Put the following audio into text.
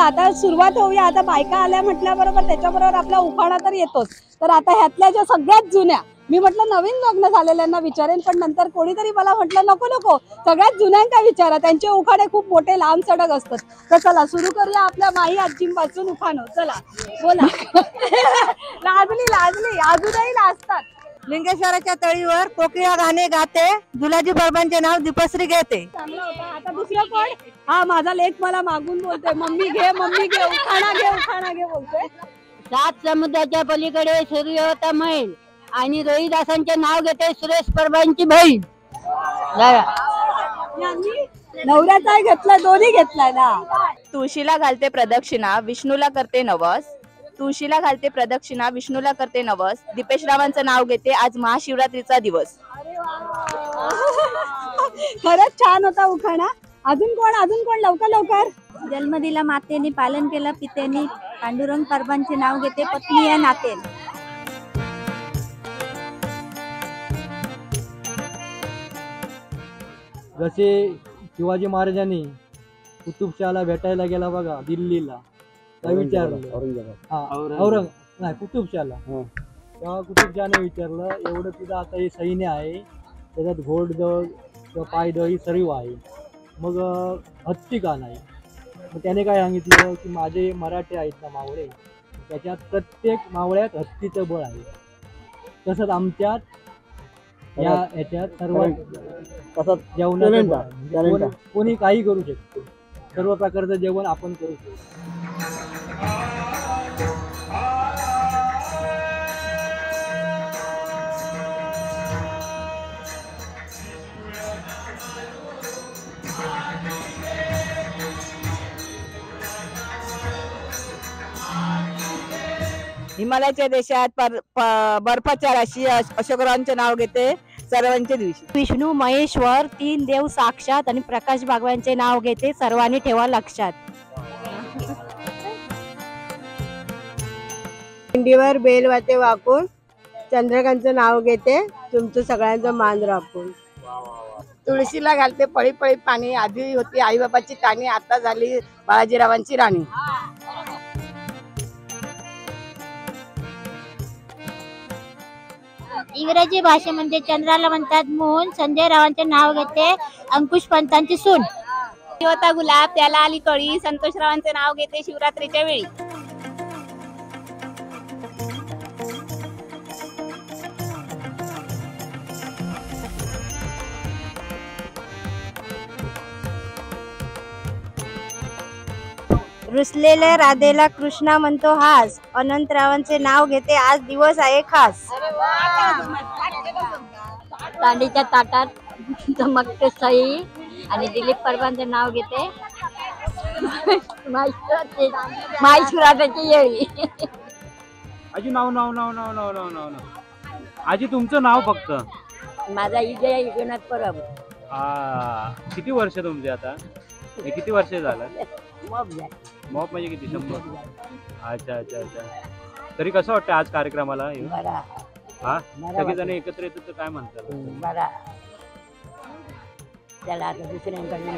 चला आता सुरुवात होऊया। आता बायका आल्या म्हटल्याबरोबर त्याच्याबरोबर आपला उखाणा तर येतोच। तर आता ह्यातल्या ज्या सगळ्यात जुन्या, मी म्हटलं नवीन लग्न झालेल्यांना विचारेन, पण नंतर कोणीतरी मला म्हटलं नको नको सगळ्यात जुन्यांका विचारा, त्यांचे उखाणे खूप मोठे लांब सडक असतात। तर चला सुरू करूया आपल्या माई आजींपासून उखाणं। चला बोला लाजली लाजली अजूनही लाजतात। लिंगेश्वराच्या तळीवर कोकिळा गाणे गाते, दुलाजी बर्बांचे नाव दीपश्री घेते। चांगला होता। आता दुसरं कोण? हा माझा लेक मला मागून बोलतोय मम्मी घे उखाणा घे बोलतोय। सात समुद्राच्या पलीकडे सूर्यवता मैल आणि रोहिदासांचे नाव घेते सुरेश परबांची बहीण। नवऱ्याचा घेतला, दोन्ही घेतलाय ना। तुळशीला घालते प्रदक्षिणा विष्णूला करते नवस, तुळशीला घालते प्रदक्षिणा विष्णूला करते नवस, दीपेशरावांचं नाव घेते आज महाशिवरात्रीचा दिवस। खरंच छान होता उखाणा। अजून कोण लवकर लवकर। जन्म दिला मातेने, पालन केलं पितेने, पांडुरंग परबांचे नाव घेते पत्नी या नातेने। जसे शिवाजी महाराजांनी कुतुबशहाला भेटायला गेला बघा दिल्लीला, काय विचारलं? औरंग नाही कुतुबशहाला। तेव्हा कुतुबशहाने विचारलं एवढं तुझं आता हे सैन्य आहे, त्याच्यात घोडदळ किंवा पायदळ ही सर्व आहे, मग हत्ती का नाही? मग त्याने काय सांगितलं की माझे मराठे आहेत ना मावळे, त्याच्यात प्रत्येक मावळ्यात हत्तीचं बळ आहे, तसंच आमच्यात या ह्याच्यात सर्व जेवणाचं कोणी काही करू शकतो, सर्व प्रकारचं जेवण आपण करू शकतो। हिमालयाच्या देशात बर्फाच्या राशी अशोकरावांचे नाव घेते सर्वांचे दिवशी। विष्णू महेश्वर तीन देव साक्षात आणि प्रकाश बागवांचे नाव घेते सर्वांनी ठेवा लक्षात। पिंडीवर बेल वाटे वाकून चंद्रकांतचं नाव घेते तुमचं सगळ्यांचं मान राखून। तुळशीला घालते पळी पळी पाणी, आधी होती आई बाबाची काणी, आता झाली बाळाजीरावांची राणी। इंग्रजी भाषेमध्ये चंद्राला म्हणतात मून, संजय रावांचे नाव घेते अंकुश पंतांची सून। होता गुलाब त्याला आली कळी, संतोषरावांचे नाव घेते शिवरात्रीच्या वेळी। रुसलेल्या राधेला कृष्णा म्हणतो हास, अनंतरावांचे नाव घेते आज दिवस आहे खास। तांडीच्या ताटात चमकते सई आणि दिलीप परबांचे नाव घेते महाशिवरात्रीची येळी। आजी नाव नाव नाव नाव नाव नाव नाव नाव आजी तुमचं नाव फक्त? माझा इजय एकनाथ परब। किती वर्ष तुमचे आता? हे किती वर्ष झालं? मॉप म्हणजे किती? 100? अच्छा अच्छा अच्छा। तरी कसं वाटतं आज कार्यक्रमाला? हा सगळेजण एकत्र येतात तर काय म्हणतात? चला आता दुसऱ्यांकडे